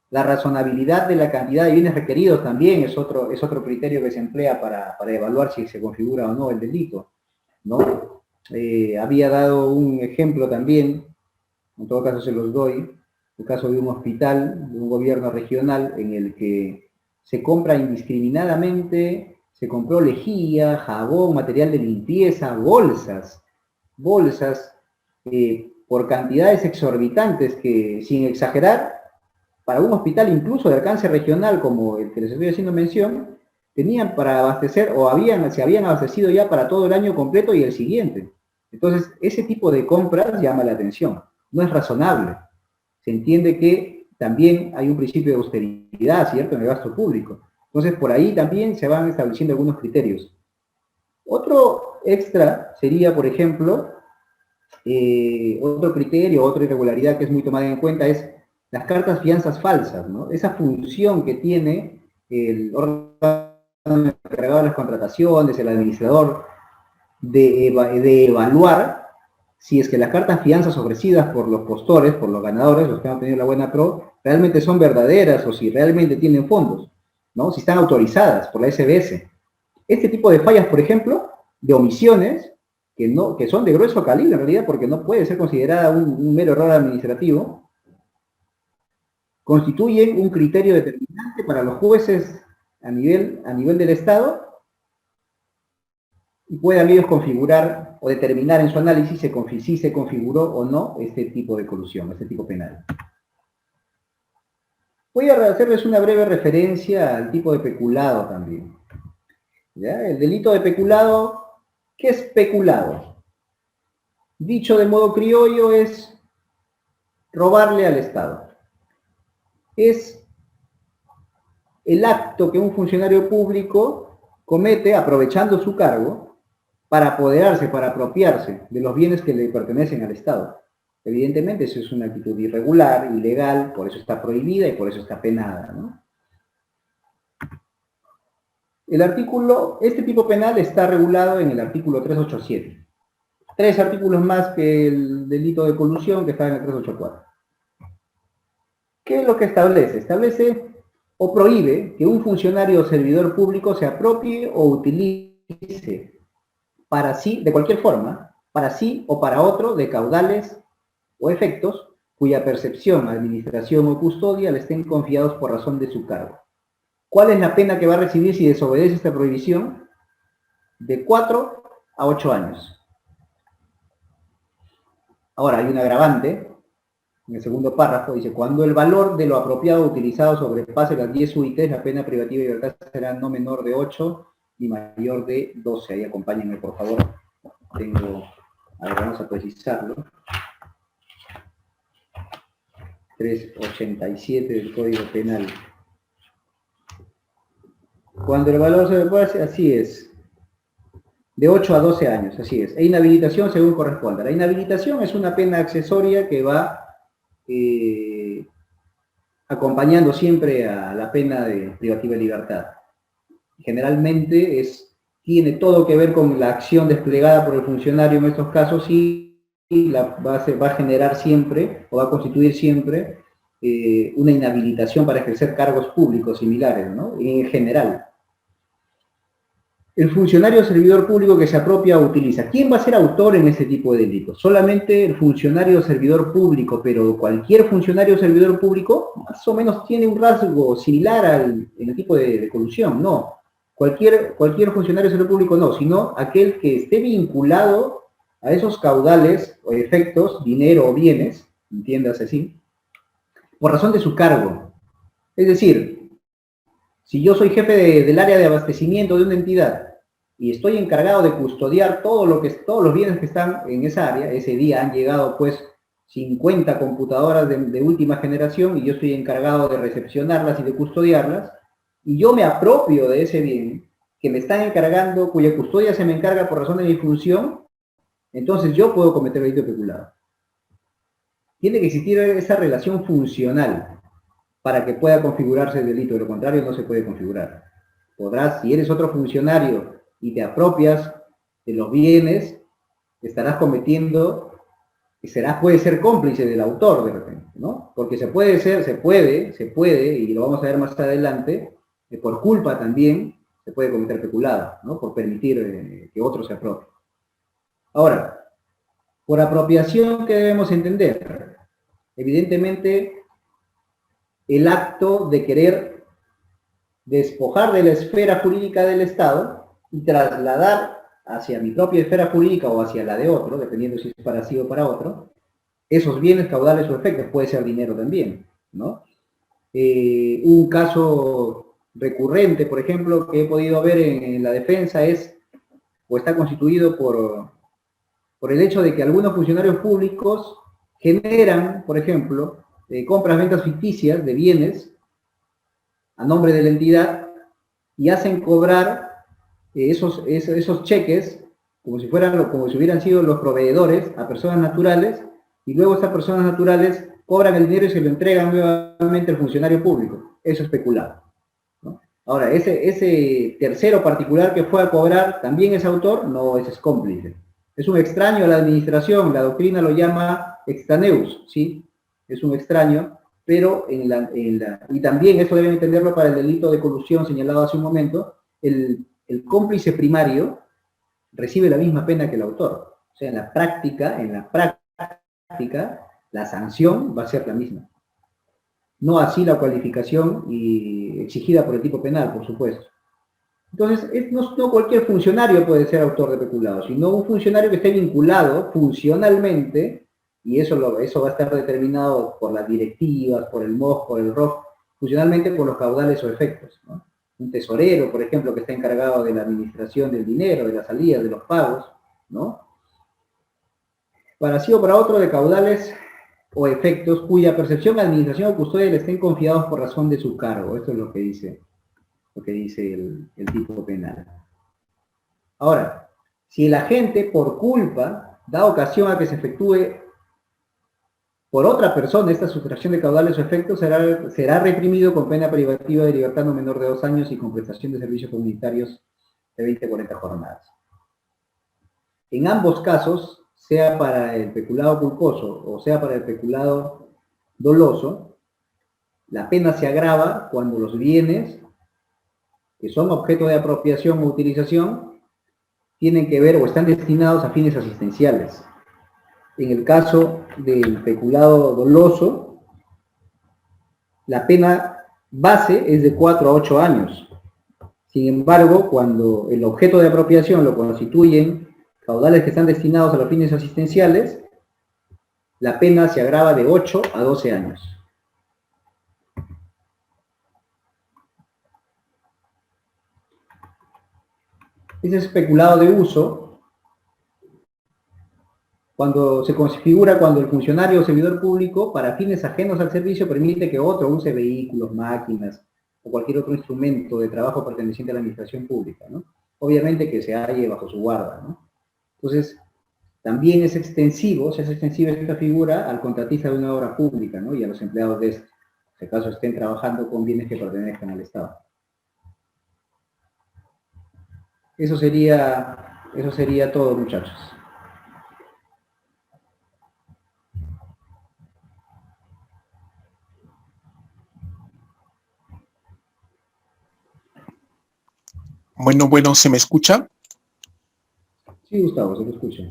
La razonabilidad de la cantidad de bienes requeridos también es otro criterio que se emplea para evaluar si se configura o no el delito, ¿no? Había dado un ejemplo también, en todo caso se los doy, el caso de un hospital, de un gobierno regional, en el que se compra indiscriminadamente, se compró lejía, jabón, material de limpieza, bolsas, por cantidades exorbitantes que, sin exagerar, para un hospital incluso de alcance regional como el que les estoy haciendo mención, tenían para abastecer se habían abastecido ya para todo el año completo y el siguiente. Entonces, ese tipo de compras llama la atención. No es razonable. Se entiende que también hay un principio de austeridad, ¿cierto?, en el gasto público. Entonces, por ahí también se van estableciendo algunos criterios. Otro extra sería, por ejemplo, otro criterio, otra irregularidad que es muy tomada en cuenta es las cartas fianzas falsas, ¿no? Esa función que tiene el órgano encargado de las contrataciones, el administrador, de evaluar si es que las cartas fianzas ofrecidas por los postores, por los ganadores, los que han obtenido la buena pro, realmente son verdaderas o si realmente tienen fondos, ¿no? Si están autorizadas por la SBS. Este tipo de fallas, por ejemplo, de omisiones, que son de grueso calibre en realidad, porque no puede ser considerada un mero error administrativo, constituyen un criterio determinante para los jueces a nivel del Estado y puedan ellos configurar o determinar en su análisis si se configuró o no este tipo de colusión, este tipo penal. Voy a hacerles una breve referencia al tipo de peculado también. ¿Ya? El delito de peculado, ¿qué es peculado? Dicho de modo criollo es robarle al Estado. Es el acto que un funcionario público comete aprovechando su cargo para apoderarse, para apropiarse de los bienes que le pertenecen al Estado. Evidentemente eso es una actitud irregular, ilegal, por eso está prohibida y por eso está penada, ¿no? Este tipo penal está regulado en el artículo 387. 3 artículos más que el delito de colusión que está en el 384. ¿Qué es lo que establece? Establece o prohíbe que un funcionario o servidor público se apropie o utilice para sí, de cualquier forma, para sí o para otro, de caudales o efectos cuya percepción, administración o custodia le estén confiados por razón de su cargo. ¿Cuál es la pena que va a recibir si desobedece esta prohibición? De 4 a 8 años. Ahora, hay un agravante. En el segundo párrafo dice, cuando el valor de lo apropiado utilizado sobrepase las 10 UITs, la pena privativa de libertad será no menor de 8 y mayor de 12. Ahí acompáñenme, por favor. A ver, vamos a precisarlo. 387 del Código Penal. Cuando el valor se sobrepase, así es. De 8 a 12 años, así es. E inhabilitación según corresponda. La inhabilitación es una pena accesoria que va acompañando siempre a la pena de privativa de libertad. Generalmente tiene todo que ver con la acción desplegada por el funcionario en estos casos y va a generar siempre, o va a constituir siempre, una inhabilitación para ejercer cargos públicos similares, ¿no? En general. El funcionario o servidor público que se apropia o utiliza. ¿Quién va a ser autor en este tipo de delitos? Solamente el funcionario o servidor público, pero cualquier funcionario o servidor público más o menos tiene un rasgo similar en el tipo de colusión, no. Cualquier funcionario o servidor público no, sino aquel que esté vinculado a esos caudales o efectos, dinero o bienes, entiéndase así, por razón de su cargo. Es decir, si yo soy jefe del área de abastecimiento de una entidad y estoy encargado de custodiar todos los bienes que están en esa área, ese día han llegado pues 50 computadoras de última generación y yo estoy encargado de recepcionarlas y de custodiarlas, y yo me apropio de ese bien que me están encargando, cuya custodia se me encarga por razón de mi función, entonces yo puedo cometer delito de peculado. Tiene que existir esa relación funcional para que pueda configurarse el delito, de lo contrario no se puede configurar. Podrás, si eres otro funcionario y te apropias de los bienes, estarás cometiendo, puede ser cómplice del autor de repente, ¿no? Porque se puede, y lo vamos a ver más adelante, por culpa también se puede cometer peculado, ¿no? Por permitir que otro se apropie. Ahora, por apropiación, ¿qué debemos entender? Evidentemente, el acto de querer despojar de la esfera jurídica del Estado y trasladar hacia mi propia esfera jurídica o hacia la de otro, dependiendo si es para sí o para otro, esos bienes, caudales o efectos, puede ser dinero también, ¿no? Un caso recurrente, por ejemplo, que he podido ver en la defensa está constituido por el hecho de que algunos funcionarios públicos generan, por ejemplo, compras-ventas ficticias de bienes a nombre de la entidad y hacen cobrar esos cheques como si hubieran sido los proveedores a personas naturales, y luego estas personas naturales cobran el dinero y se lo entregan nuevamente al funcionario público. Eso es peculado, ¿no? Ahora, ese tercero particular que fue a cobrar también es autor, no, ese es cómplice. Es un extraño a la administración, la doctrina lo llama extraneus, ¿sí? Es un extraño, pero y también eso deben entenderlo para el delito de colusión señalado hace un momento, el cómplice primario recibe la misma pena que el autor. O sea, en la práctica, la sanción va a ser la misma. No así la cualificación exigida por el tipo penal, por supuesto. Entonces, no cualquier funcionario puede ser autor de peculado, sino un funcionario que esté vinculado funcionalmente, y eso va a estar determinado por las directivas, por el MOJ, por el ROF, funcionalmente por los caudales o efectos, ¿no? Un tesorero, por ejemplo, que está encargado de la administración del dinero, de la salida, de los pagos, ¿no? Para sí o para otro, de caudales o efectos cuya percepción, administración o custodia le estén confiados por razón de su cargo. Esto es lo que dice el tipo penal. Ahora, si el agente por culpa da ocasión a que se efectúe por otra persona esta sustracción de caudales o efectos, será reprimido con pena privativa de libertad no menor de 2 años y con prestación de servicios comunitarios de 20 a 40 jornadas. En ambos casos, sea para el peculado culposo o sea para el peculado doloso, la pena se agrava cuando los bienes que son objeto de apropiación o utilización tienen que ver o están destinados a fines asistenciales. en el caso del peculado doloso, la pena base es de 4 a 8 años. Sin embargo, cuando el objeto de apropiación lo constituyen caudales que están destinados a los fines asistenciales, la pena se agrava de 8 a 12 años. Ese especulado de uso, cuando se configura cuando el funcionario o servidor público, para fines ajenos al servicio, permite que otro use vehículos, máquinas o cualquier otro instrumento de trabajo perteneciente a la administración pública, ¿no? Obviamente que se halle bajo su guarda, ¿no? Entonces, también es extensivo, se hace extensiva esta figura al contratista de una obra pública, ¿no? Y a los empleados de este, si acaso estén trabajando con bienes que pertenezcan al Estado. Eso sería todo, muchachos. Bueno, ¿se me escucha? Sí, Gustavo, se lo escucha.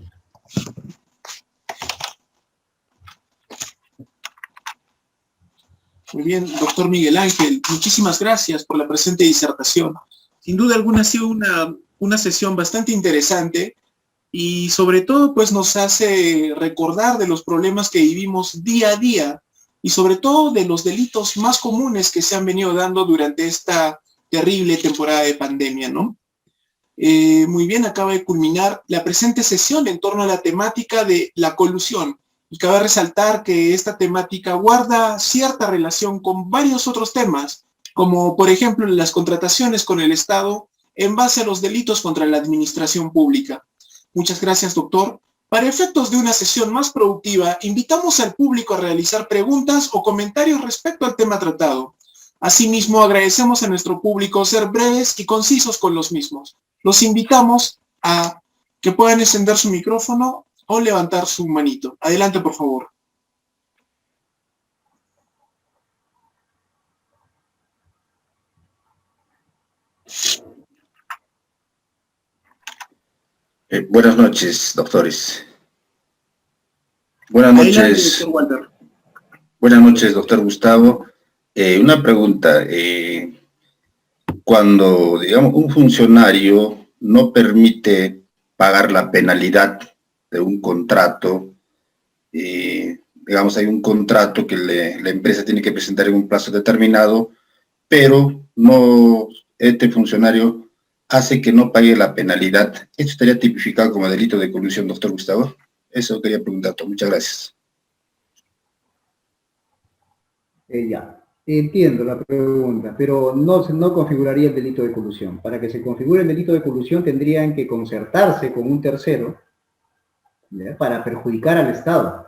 Muy bien, doctor Miguel Ángel, muchísimas gracias por la presente disertación. Sin duda alguna ha sido una sesión bastante interesante y sobre todo pues nos hace recordar de los problemas que vivimos día a día y sobre todo de los delitos más comunes que se han venido dando durante esta terrible temporada de pandemia, ¿no? Muy bien, acaba de culminar la presente sesión en torno a la temática de la colusión. Y cabe resaltar que esta temática guarda cierta relación con varios otros temas, como por ejemplo las contrataciones con el Estado en base a los delitos contra la administración pública. Muchas gracias, doctor. Para efectos de una sesión más productiva, invitamos al público a realizar preguntas o comentarios respecto al tema tratado. Asimismo, agradecemos a nuestro público ser breves y concisos con los mismos. Los invitamos a que puedan encender su micrófono o levantar su manito. Adelante, por favor. Buenas noches, doctores. Buenas noches. Adelante, doctor Walter. Buenas noches, doctor Gustavo. Una pregunta. Cuando, digamos, un funcionario no permite pagar la penalidad de un contrato, digamos, hay un contrato que la empresa tiene que presentar en un plazo determinado, pero no, este funcionario hace que no pague la penalidad. ¿Esto estaría tipificado como delito de colusión, doctor Gustavo? Eso quería preguntar. Muchas gracias. Ya, entiendo la pregunta, pero no configuraría el delito de colusión. Para que se configure el delito de colusión tendrían que concertarse con un tercero, ¿ya?, para perjudicar al Estado.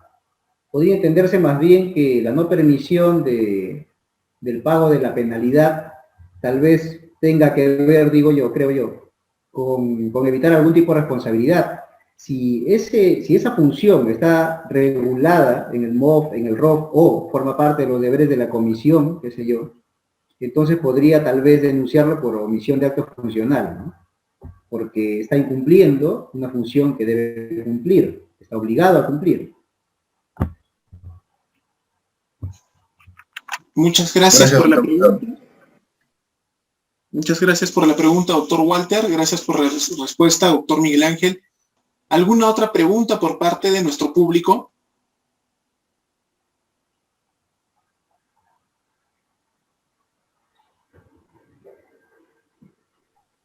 Podría entenderse más bien que la no permisión del pago de la penalidad tal vez tenga que ver, digo yo, creo yo, con evitar algún tipo de responsabilidad. Si esa función está regulada en el MOF, en el ROF, o forma parte de los deberes de la comisión, qué sé yo, entonces podría tal vez denunciarlo por omisión de acto funcional, ¿no? Porque está incumpliendo una función que debe cumplir, está obligado a cumplir. Muchas gracias por la pregunta. Muchas gracias por la pregunta, doctor Walter. Gracias por la respuesta, doctor Miguel Ángel. ¿Alguna otra pregunta por parte de nuestro público?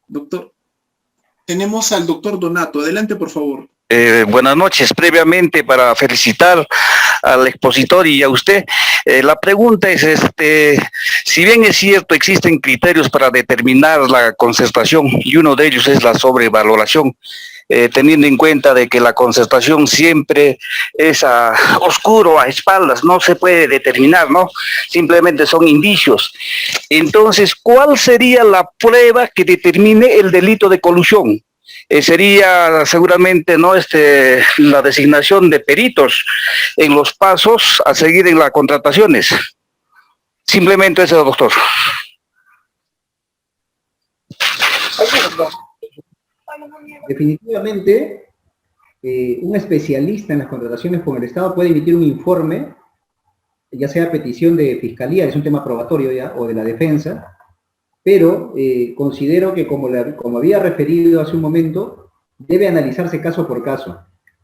Doctor, tenemos al doctor Donato. Adelante, por favor. Buenas noches. Previamente, para felicitar al expositor y a usted, la pregunta es, si bien es cierto, existen criterios para determinar la concertación y uno de ellos es la sobrevaloración, teniendo en cuenta de que la concertación siempre es oscuro, a espaldas, no se puede determinar, ¿no? Simplemente son indicios. Entonces, ¿cuál sería la prueba que determine el delito de colusión? Sería seguramente la designación de peritos en los pasos a seguir en las contrataciones. Simplemente eso, doctor. Definitivamente, un especialista en las contrataciones con el Estado puede emitir un informe, ya sea a petición de Fiscalía, es un tema probatorio ya, o de la defensa, pero considero que, como había referido hace un momento, debe analizarse caso por caso.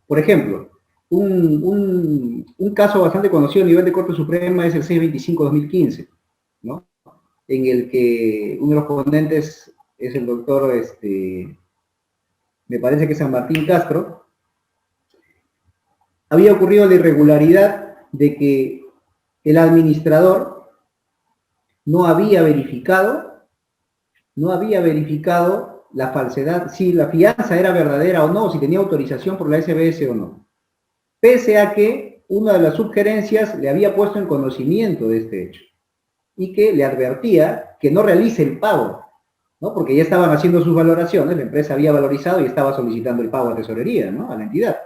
Por ejemplo, un caso bastante conocido a nivel de Corte Suprema es el 625-2015, ¿no? En el que uno de los ponentes es el doctor, me parece que San Martín Castro. Había ocurrido la irregularidad de que el administrador no había verificado la falsedad, si la fianza era verdadera o no, si tenía autorización por la SBS o no. Pese a que una de las subgerencias le había puesto en conocimiento de este hecho y que le advertía que no realice el pago, ¿no? Porque ya estaban haciendo sus valoraciones, la empresa había valorizado y estaba solicitando el pago a tesorería, ¿no? A la entidad.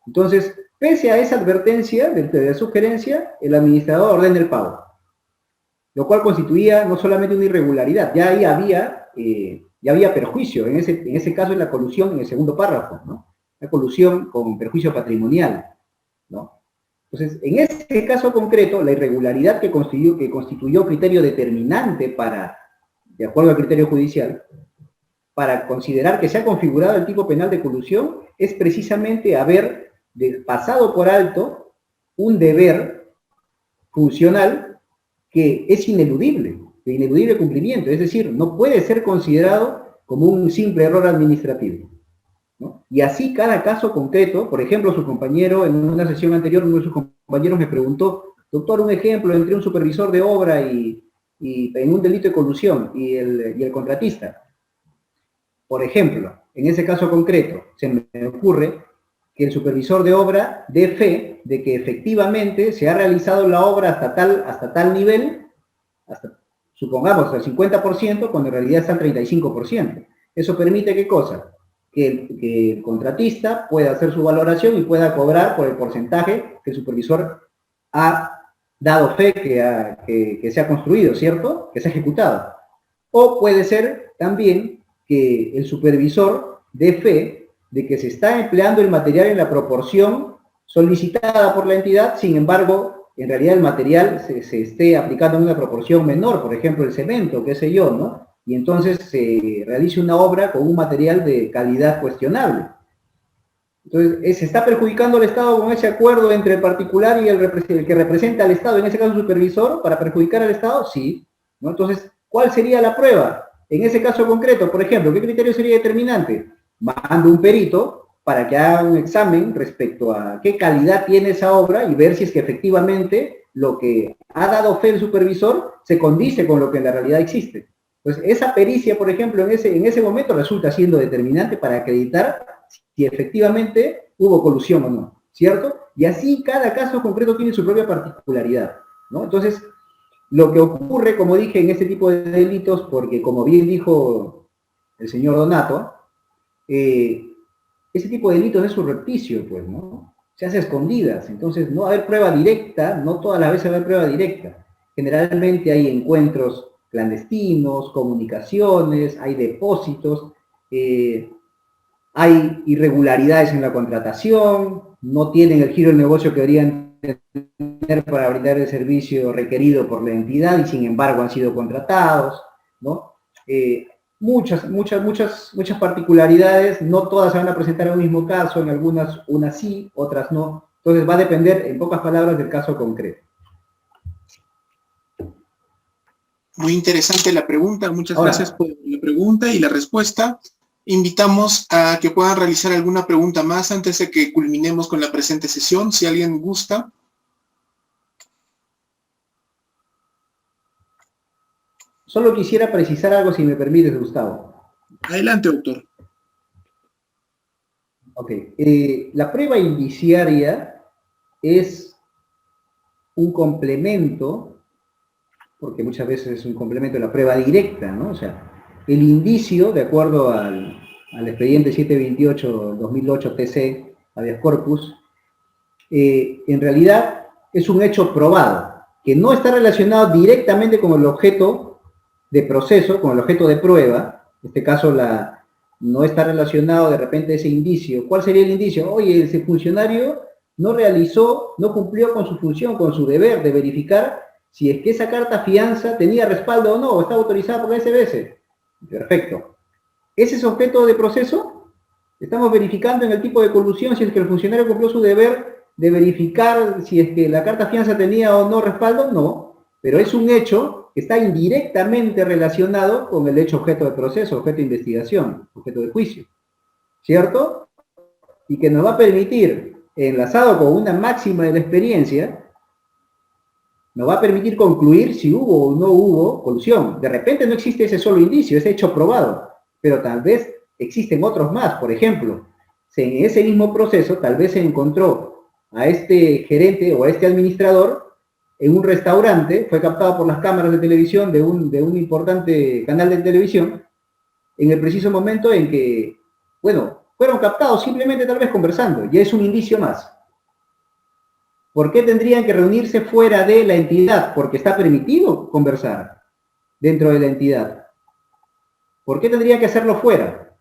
Entonces, pese a esa advertencia de la sugerencia, el administrador ordena el pago, lo cual constituía no solamente una irregularidad, ya ahí había perjuicio, en ese caso es la colusión en el segundo párrafo, ¿no? La colusión con perjuicio patrimonial, ¿no? Entonces, en ese caso concreto, la irregularidad que constituyó criterio determinante de acuerdo al criterio judicial, para considerar que se ha configurado el tipo penal de colusión, es precisamente haber pasado por alto un deber funcional que es ineludible, de ineludible cumplimiento, es decir, no puede ser considerado como un simple error administrativo, ¿no? Y así cada caso concreto, por ejemplo, su compañero, en una sesión anterior, uno de sus compañeros me preguntó, doctor, un ejemplo entre un supervisor de obra y en un delito de colusión y el contratista. Por ejemplo, en ese caso concreto, se me ocurre que el supervisor de obra dé fe de que efectivamente se ha realizado la obra hasta tal nivel, supongamos hasta el 50%, cuando en realidad está el 35%. Eso permite, ¿qué cosa? Que el contratista pueda hacer su valoración y pueda cobrar por el porcentaje que el supervisor ha dado fe que se ha construido, ¿cierto? Que se ha ejecutado. O puede ser también que el supervisor dé fe de que se está empleando el material en la proporción solicitada por la entidad, sin embargo, en realidad el material se esté aplicando en una proporción menor, por ejemplo, el cemento, qué sé yo, ¿no? Y entonces se realice una obra con un material de calidad cuestionable. Entonces, ¿se está perjudicando al Estado con ese acuerdo entre el particular y el que representa al Estado, en ese caso el supervisor, para perjudicar al Estado? Sí, ¿no? Entonces, ¿cuál sería la prueba? En ese caso concreto, por ejemplo, ¿qué criterio sería determinante? Mando un perito para que haga un examen respecto a qué calidad tiene esa obra y ver si es que efectivamente lo que ha dado fe el supervisor se condice con lo que en la realidad existe. Entonces, esa pericia, por ejemplo, en ese momento resulta siendo determinante para acreditar si efectivamente hubo colusión o no, ¿cierto? Y así cada caso concreto tiene su propia particularidad, ¿no? Entonces, lo que ocurre, como dije, en este tipo de delitos, porque como bien dijo el señor Donato, ese tipo de delitos es surrepticio, pues, ¿no? Se hace a escondidas, entonces no va a haber prueba directa, no todas las veces va a haber prueba directa. Generalmente hay encuentros clandestinos, comunicaciones, hay depósitos, hay irregularidades en la contratación, no tienen el giro del negocio que deberían tener para brindar el servicio requerido por la entidad y sin embargo han sido contratados, ¿no? Muchas particularidades, no todas se van a presentar en un mismo caso, en algunas unas sí, otras no. Entonces va a depender, en pocas palabras, del caso concreto. Muy interesante la pregunta, muchas gracias por la pregunta y la respuesta. Invitamos a que puedan realizar alguna pregunta más antes de que culminemos con la presente sesión, si alguien gusta. Solo quisiera precisar algo, si me permites, Gustavo. Adelante, doctor. Ok. La prueba indiciaria es un complemento, porque muchas veces es un complemento de la prueba directa, ¿no? O sea, el indicio, de acuerdo al expediente 728-2008 TC, habeas corpus, en realidad es un hecho probado, que no está relacionado directamente con el objeto de proceso, con el objeto de prueba, en este caso la no está relacionado de repente ese indicio. ¿Cuál sería el indicio? Oye, ese funcionario no realizó, no cumplió con su función, con su deber de verificar si es que esa carta fianza tenía respaldo o no, o estaba autorizada por la SBS. Perfecto. ¿Ese es objeto de proceso? Estamos verificando en el tipo de colusión si es que el funcionario cumplió su deber de verificar si es que la carta fianza tenía o no respaldo. No, pero es un hecho que está indirectamente relacionado con el hecho objeto de proceso, objeto de investigación, objeto de juicio, ¿cierto? Y que nos va a permitir, enlazado con una máxima de la experiencia, nos va a permitir concluir si hubo o no hubo colusión. De repente no existe ese solo indicio, ese hecho probado, pero tal vez existen otros más. Por ejemplo, en ese mismo proceso tal vez se encontró a este gerente o a este administrador en un restaurante, fue captado por las cámaras de televisión de un importante canal de televisión, en el preciso momento en que, bueno, fueron captados simplemente tal vez conversando, ya es un indicio más. ¿Por qué tendrían que reunirse fuera de la entidad? Porque está permitido conversar dentro de la entidad. ¿Por qué tendrían que hacerlo fuera?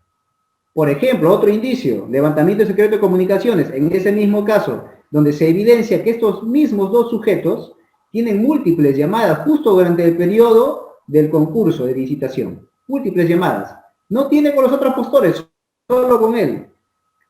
Por ejemplo, otro indicio, levantamiento secreto de comunicaciones, en ese mismo caso, donde se evidencia que estos mismos dos sujetos tienen múltiples llamadas justo durante el periodo del concurso de licitación. Múltiples llamadas. No tiene con los otros postores, solo con él.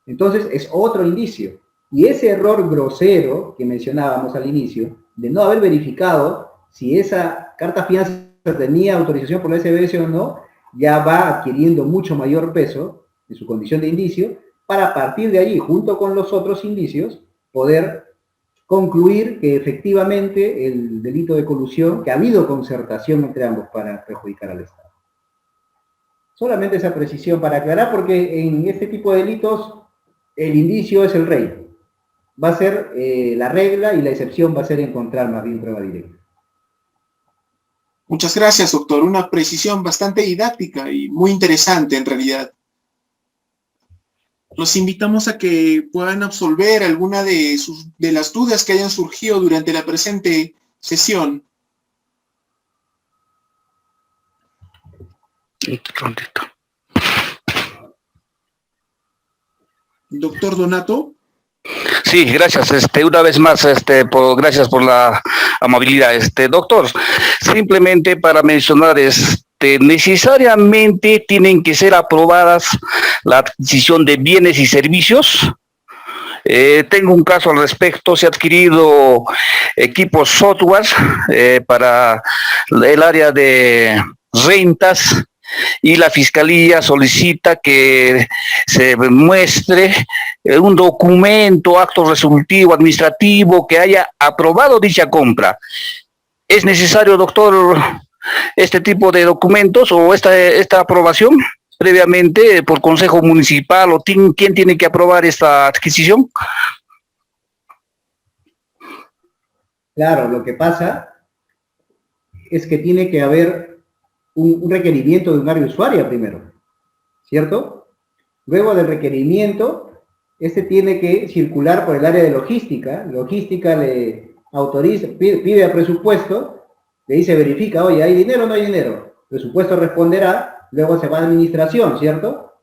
Entonces es otro indicio. Y ese error grosero que mencionábamos al inicio, de no haber verificado si esa carta fianza tenía autorización por la SBS o no, ya va adquiriendo mucho mayor peso en su condición de indicio, para a partir de allí, junto con los otros indicios, poder concluir que efectivamente el delito de colusión, que ha habido concertación entre ambos para perjudicar al Estado. Solamente esa precisión para aclarar, porque en este tipo de delitos el indicio es el rey. Va a ser la regla y la excepción va a ser encontrar más bien prueba directa. Muchas gracias, doctor. Una precisión bastante didáctica y muy interesante en realidad. Los invitamos a que puedan absolver alguna de las dudas que hayan surgido durante la presente sesión. Doctor Donato. Sí, gracias. Una vez más, gracias por la amabilidad. Doctor, simplemente para mencionar, necesariamente tienen que ser aprobadas la adquisición de bienes y servicios. Tengo un caso al respecto. Se ha adquirido equipos software para el área de rentas, y la Fiscalía solicita que se muestre un documento, acto resolutivo, administrativo, que haya aprobado dicha compra. ¿Es necesario, doctor, este tipo de documentos o esta aprobación previamente por Consejo Municipal, o quién tiene que aprobar esta adquisición? Claro, lo que pasa es que tiene que haber un requerimiento de un área usuaria primero, ¿cierto? Luego del requerimiento, tiene que circular por el área de logística. Logística le autoriza, pide a presupuesto, le dice verifica, oye, ¿hay dinero o no hay dinero? Presupuesto responderá, luego se va a administración, ¿cierto?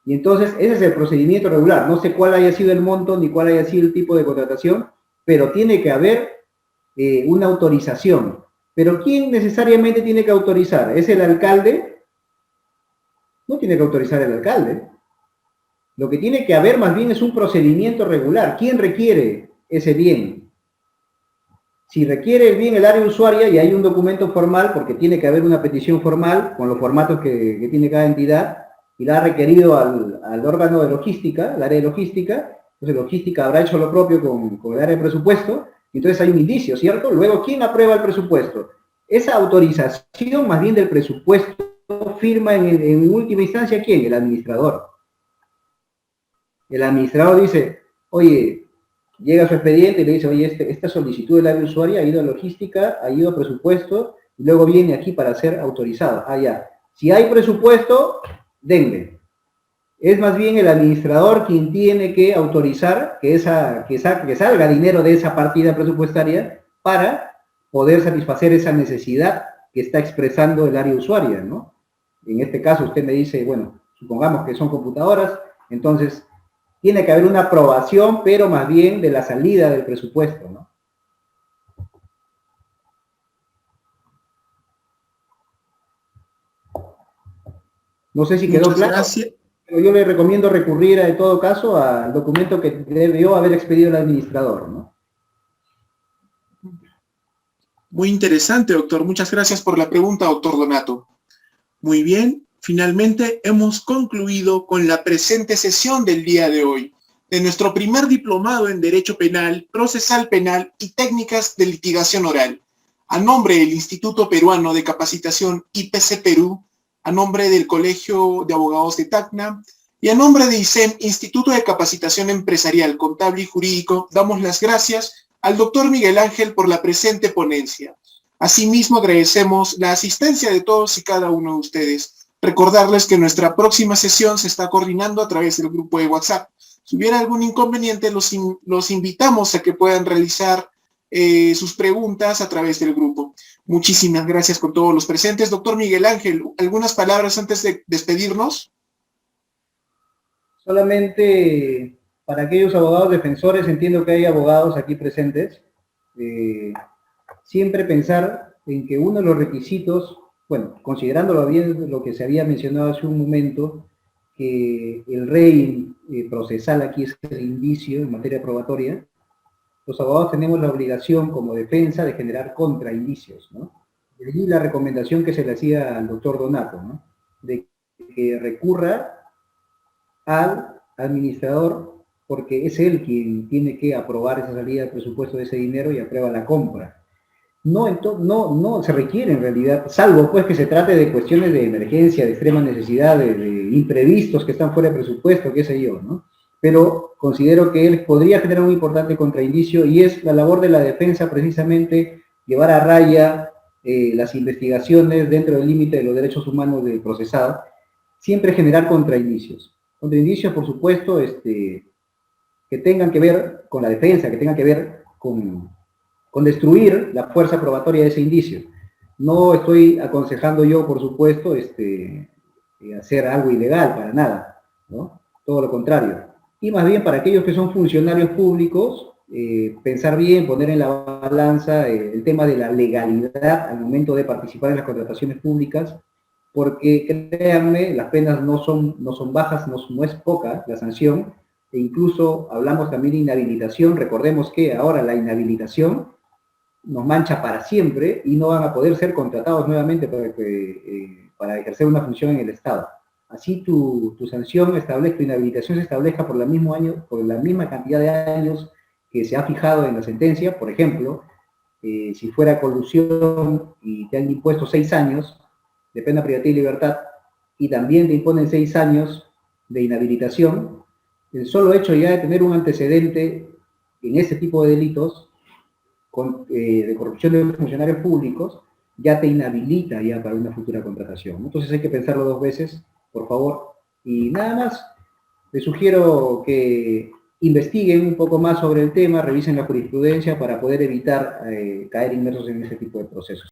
Y entonces ese es el procedimiento regular. No sé cuál haya sido el monto ni cuál haya sido el tipo de contratación, pero tiene que haber una autorización. ¿Pero quién necesariamente tiene que autorizar? ¿Es el alcalde? No tiene que autorizar el alcalde. Lo que tiene que haber más bien es un procedimiento regular. ¿Quién requiere ese bien? Si requiere el bien el área usuaria y hay un documento formal, porque tiene que haber una petición formal con los formatos que tiene cada entidad, y la ha requerido al órgano de logística, el área de logística, entonces logística habrá hecho lo propio con el área de presupuesto, y entonces hay un indicio, ¿cierto? Luego, ¿quién aprueba el presupuesto? Esa autorización más bien del presupuesto firma en última instancia, ¿quién? El administrador. El administrador dice, oye, llega a su expediente y le dice, oye, esta solicitud del área usuaria ha ido a logística, ha ido a presupuesto, y luego viene aquí para ser autorizado. Ah, ya. Si hay presupuesto, denle. Es más bien el administrador quien tiene que autorizar que salga dinero de esa partida presupuestaria para poder satisfacer esa necesidad que está expresando el área usuaria, ¿no? En este caso usted me dice, bueno, supongamos que son computadoras, entonces tiene que haber una aprobación, pero más bien de la salida del presupuesto, ¿no? No sé si quedó Muchas claro, gracias. pero yo le recomiendo recurrir en todo caso al documento que debió haber expedido el administrador, ¿no? Muy interesante, doctor. Muchas gracias por la pregunta, doctor Donato. Muy bien, finalmente hemos concluido con la presente sesión del día de hoy de nuestro primer diplomado en Derecho Penal, Procesal Penal y Técnicas de Litigación Oral. A nombre del Instituto Peruano de Capacitación IPC Perú, a nombre del Colegio de Abogados de Tacna y a nombre de ISEM, Instituto de Capacitación Empresarial, Contable y Jurídico, damos las gracias al doctor Miguel Ángel por la presente ponencia. Asimismo, agradecemos la asistencia de todos y cada uno de ustedes. Recordarles que nuestra próxima sesión se está coordinando a través del grupo de WhatsApp. Si hubiera algún inconveniente, los invitamos a que puedan realizar sus preguntas a través del grupo. Muchísimas gracias con todos los presentes. Doctor Miguel Ángel, ¿algunas palabras antes de despedirnos? Solamente para aquellos abogados defensores, entiendo que hay abogados aquí presentes, siempre pensar en que uno de los requisitos, bueno, considerándolo bien lo que se había mencionado hace un momento, que el rey procesal aquí es el indicio en materia probatoria, los abogados tenemos la obligación como defensa de generar contraindicios, ¿no? De allí la recomendación que se le hacía al doctor Donato, ¿no? De que recurra al administrador porque es él quien tiene que aprobar esa salida del presupuesto de ese dinero y aprueba la compra. No se requiere en realidad, salvo pues que se trate de cuestiones de emergencia, de extrema necesidad, de imprevistos que están fuera de presupuesto, qué sé yo, ¿no? Pero considero que él podría generar un importante contraindicio y es la labor de la defensa precisamente llevar a raya las investigaciones dentro del límite de los derechos humanos del procesado, siempre generar contraindicios. Contraindicios, por supuesto, que tengan que ver con la defensa, que tengan que ver con destruir la fuerza probatoria de ese indicio. No estoy aconsejando yo, por supuesto, hacer algo ilegal, para nada, ¿no? Todo lo contrario. Y más bien para aquellos que son funcionarios públicos, pensar bien, poner en la balanza el tema de la legalidad al momento de participar en las contrataciones públicas, porque créanme, las penas no son bajas, no es poca la sanción, e incluso hablamos también de inhabilitación. Recordemos que ahora la inhabilitación nos mancha para siempre y no van a poder ser contratados nuevamente para ejercer una función en el Estado. Así tu sanción establezca, tu inhabilitación se establezca por la misma cantidad de años que se ha fijado en la sentencia. Por ejemplo, si fuera colusión y te han impuesto 6 años de pena privativa y libertad y también te imponen 6 años de inhabilitación, el solo hecho ya de tener un antecedente en ese tipo de delitos de corrupción de funcionarios públicos ya te inhabilita ya para una futura contratación. Entonces hay que pensarlo 2 veces, por favor. Y nada más, les sugiero que investiguen un poco más sobre el tema, revisen la jurisprudencia para poder evitar caer inmersos en este tipo de procesos.